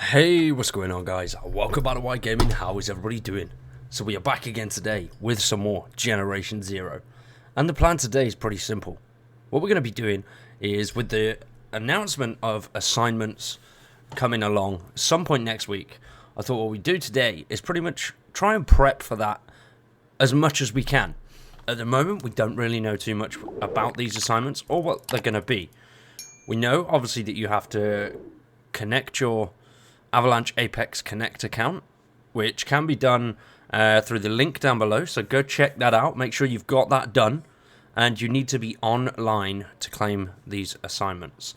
Hey, what's going on, guys? Welcome back to White Gaming. How is everybody doing? So we are back again today with some more Generation Zero. And the plan today is pretty simple. What we're going to be doing is, with the announcement of assignments coming along some point next week, I thought what we do today is pretty much try and prep for that as much as we can. At the moment, we don't really know too much about these assignments or what they're going to be. We know, obviously, that you have to connect your Avalanche Apex Connect account, which can be done through the link down below, so go check that out. Make sure you've got that done, and you need to be online to claim these assignments.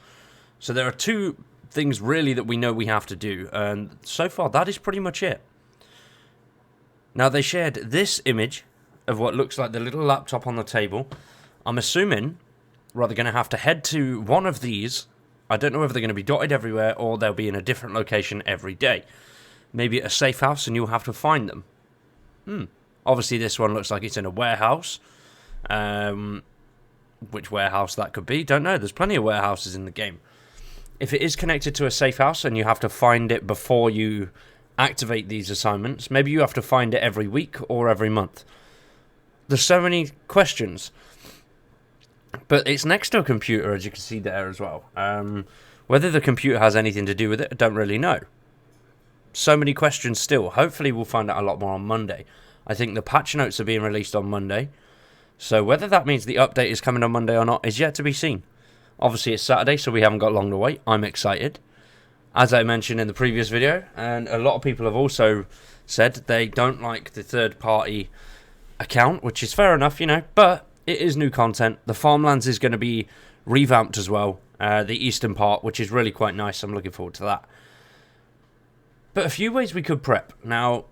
So there are two things really that we know we have to do, and so far that is pretty much it. Now, they shared this image of what looks like the little laptop on the table. I'm assuming we're either going to have to head to one of these. I don't know whether they're going to be dotted everywhere or they'll be in a different location every day. Maybe at a safe house and you'll have to find them. Obviously, this one looks like it's in a warehouse. Which warehouse that could be, don't know. There's plenty of warehouses in the game. If it is connected to a safe house and you have to find it before you activate these assignments, maybe you have to find it every week or every month. There's so many questions. But it's next to a computer, as you can see there as well. Whether the computer has anything to do with it, I don't really know. So many questions still. Hopefully we'll find out a lot more on Monday. I think the patch notes are being released on Monday. So whether that means the update is coming on Monday or not is yet to be seen. Obviously it's Saturday, so we haven't got long to wait. I'm excited. As I mentioned in the previous video, and a lot of people have also said they don't like the third-party account, which is fair enough, you know, but it is new content. The Farmlands is going to be revamped as well. The eastern part, which is really quite nice. I'm looking forward to that. But a few ways we could prep. Now,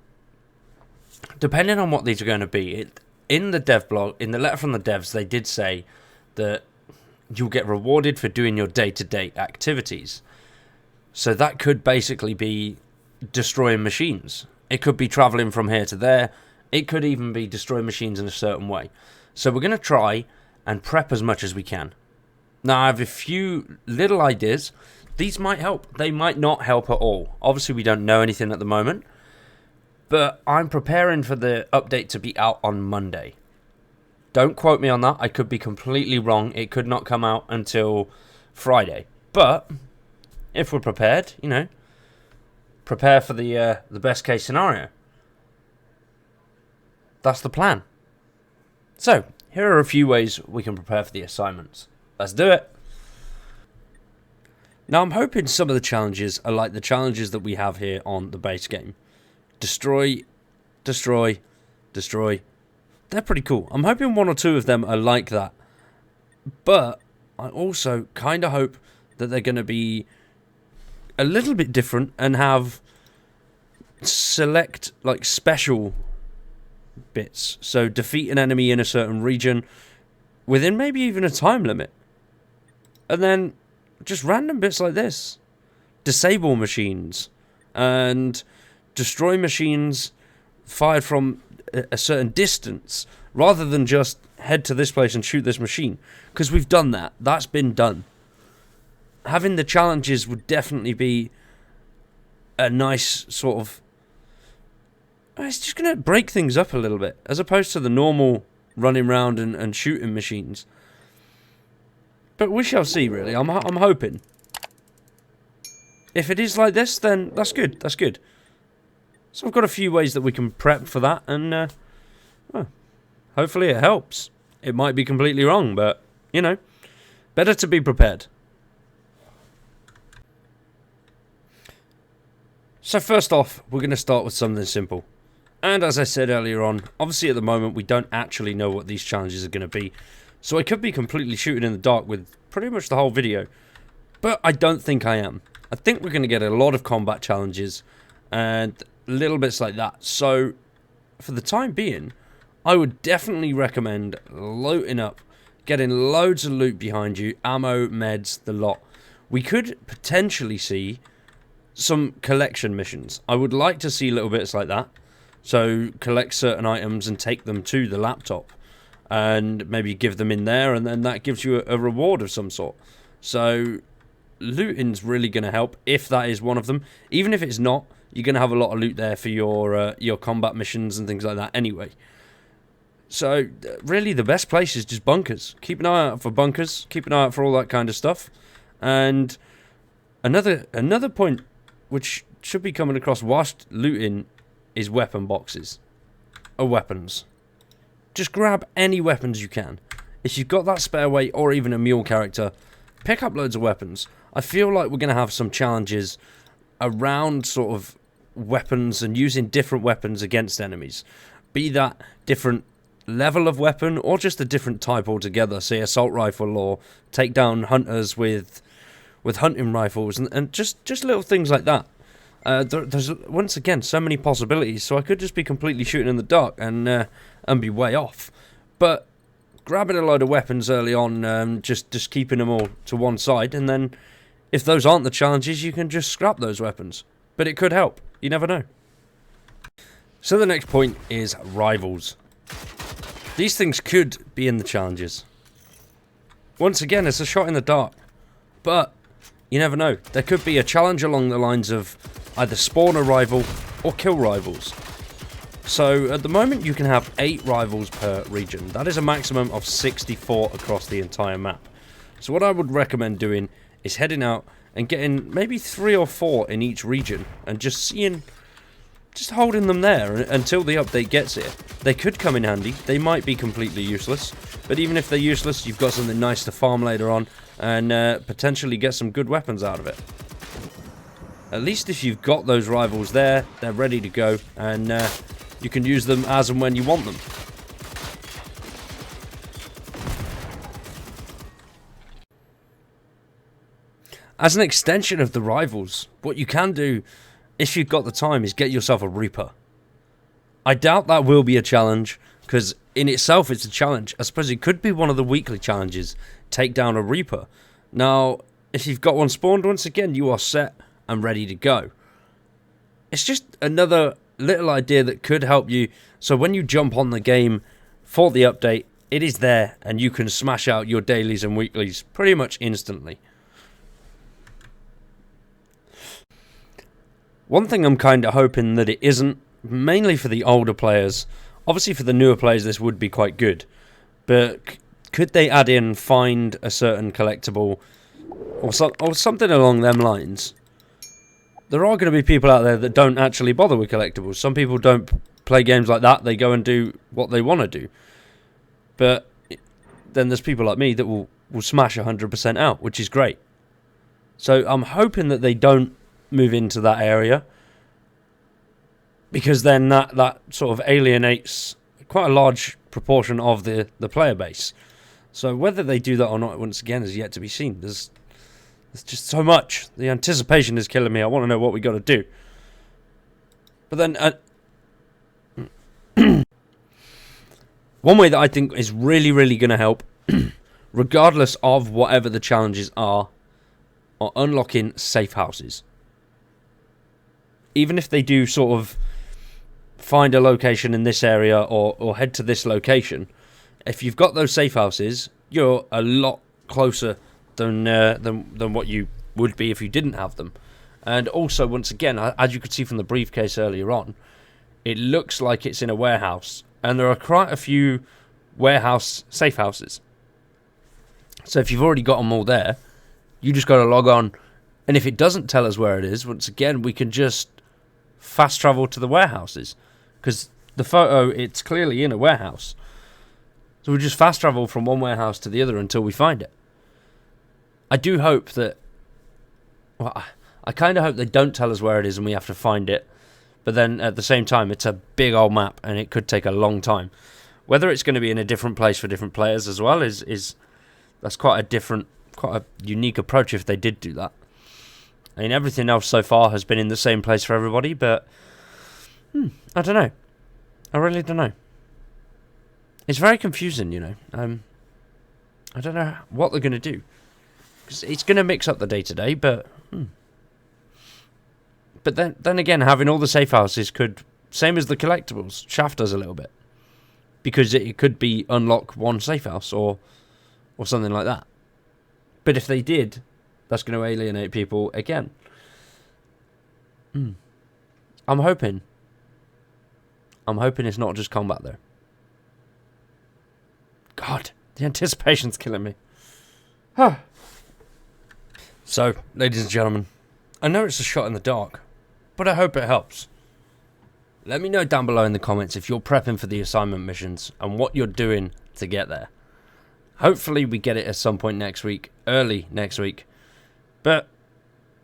depending on what these are going to be, in the dev blog, in the letter from the devs, they did say that you'll get rewarded for doing your day-to-day activities. So that could basically be destroying machines. It could be traveling from here to there. It could even be destroying machines in a certain way. So we're going to try and prep as much as we can. Now, I have a few little ideas. These might help. They might not help at all. Obviously, we don't know anything at the moment. But I'm preparing for the update to be out on Monday. Don't quote me on that. I could be completely wrong. It could not come out until Friday. But if we're prepared, you know, prepare for the best case scenario. That's the plan. So, here are a few ways we can prepare for the assignments. Let's do it. Now, I'm hoping some of the challenges are like the challenges that we have here on the base game. Destroy, destroy, destroy. They're pretty cool. I'm hoping one or two of them are like that. But I also kind of hope that they're going to be a little bit different and have select, like, special bits. So defeat an enemy in a certain region within maybe even a time limit. And then just random bits like this. Disable machines and destroy machines fired from a certain distance rather than just head to this place and shoot this machine. Because we've done that. That's been done. Having the challenges would definitely be a nice sort of... It's just going to break things up a little bit, as opposed to the normal running around and shooting machines. But we shall see, really. I'm hoping. If it is like this, then that's good. That's good. So I've got a few ways that we can prep for that, and well, hopefully it helps. It might be completely wrong, but, you know, better to be prepared. So first off, we're going to start with something simple. And as I said earlier on, obviously at the moment we don't actually know what these challenges are going to be. So I could be completely shooting in the dark with pretty much the whole video. But I don't think I am. I think we're going to get a lot of combat challenges and little bits like that. So for the time being, I would definitely recommend loading up, getting loads of loot behind you, ammo, meds, the lot. We could potentially see some collection missions. I would like to see little bits like that. So collect certain items and take them to the laptop and maybe give them in there, and then that gives you a reward of some sort. So looting's really going to help if that is one of them. Even if it's not, you're going to have a lot of loot there for your combat missions and things like that anyway. So, really, the best place is just bunkers. Keep an eye out for bunkers. Keep an eye out for all that kind of stuff. And another point which should be coming across whilst looting is weapon boxes. Or weapons. Just grab any weapons you can. If you've got that spare weight or even a mule character, pick up loads of weapons. I feel like we're going to have some challenges around sort of weapons and using different weapons against enemies. Be that different level of weapon or just a different type altogether, say assault rifle or take down hunters with hunting rifles and just little things like that. There's once again so many possibilities, so I could just be completely shooting in the dark and be way off. But grabbing a load of weapons early on, just keeping them all to one side, and then if those aren't the challenges, you can just scrap those weapons. But it could help. You never know. So the next point is rivals. These things could be in the challenges. Once again, it's a shot in the dark. But you never know. There could be a challenge along the lines of either spawn a rival or kill rivals. So at the moment you can have 8 rivals per region. That is a maximum of 64 across the entire map. So what I would recommend doing is heading out and getting maybe 3 or 4 in each region and just holding them there until the update gets here. They could come in handy. They might be completely useless. But even if they're useless, you've got something nice to farm later on and potentially get some good weapons out of it. At least if you've got those rivals there, they're ready to go, and you can use them as and when you want them. As an extension of the rivals, what you can do, if you've got the time, is get yourself a Reaper. I doubt that will be a challenge, because in itself it's a challenge. I suppose it could be one of the weekly challenges, take down a Reaper. Now, if you've got one spawned, once again, you are set and ready to go. It's just another little idea that could help you, so when you jump on the game for the update, it is there, and you can smash out your dailies and weeklies pretty much instantly. One thing I'm kind of hoping that it isn't, mainly for the older players. Obviously for the newer players this would be quite good, but could they add in find a certain collectible or something along them lines? There are going to be people out there that don't actually bother with collectibles. Some people don't play games like that. They go and do what they want to do. But then there's people like me that will smash 100% out, which is great. So I'm hoping that they don't move into that area, because then that sort of alienates quite a large proportion of the player base. So whether they do that or not, once again, is yet to be seen. There's just so much. The anticipation is killing me. I want to know what we got to do. But then one way that I think is really, really going to help, regardless of whatever the challenges are unlocking safe houses. Even if they do sort of find a location in this area or head to this location, if you've got those safe houses, you're a lot closer than what you would be if you didn't have them. And also, once again, as you could see from the briefcase earlier on, it looks like it's in a warehouse, and there are quite a few warehouse safe houses. So if you've already got them all there, you just got to log on, and if it doesn't tell us where it is, once again, we can just fast travel to the warehouses, because the photo, it's clearly in a warehouse. So we just fast travel from one warehouse to the other until we find it. I do hope that, well, I kind of hope they don't tell us where it is and we have to find it. But then at the same time, it's a big old map and it could take a long time. Whether it's going to be in a different place for different players as well is that's quite a unique approach if they did do that. I mean, everything else so far has been in the same place for everybody, but I don't know. I really don't know. It's very confusing, you know. I don't know what they're going to do. Because it's going to mix up the day-to-day, but... But then again, having all the safe houses could... Same as the collectibles, shaft us a little bit. Because it could be unlock one safe house or something like that. But if they did, that's going to alienate people again. I'm hoping it's not just combat, though. God, the anticipation's killing me. So, ladies and gentlemen, I know it's a shot in the dark, but I hope it helps. Let me know down below in the comments if you're prepping for the assignment missions and what you're doing to get there. Hopefully we get it at some point next week, early next week, but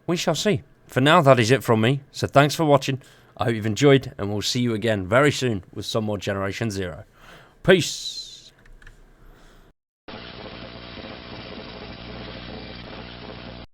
we shall see. For now, that is it from me, so thanks for watching. I hope you've enjoyed, and we'll see you again very soon with some more Generation Zero. Peace!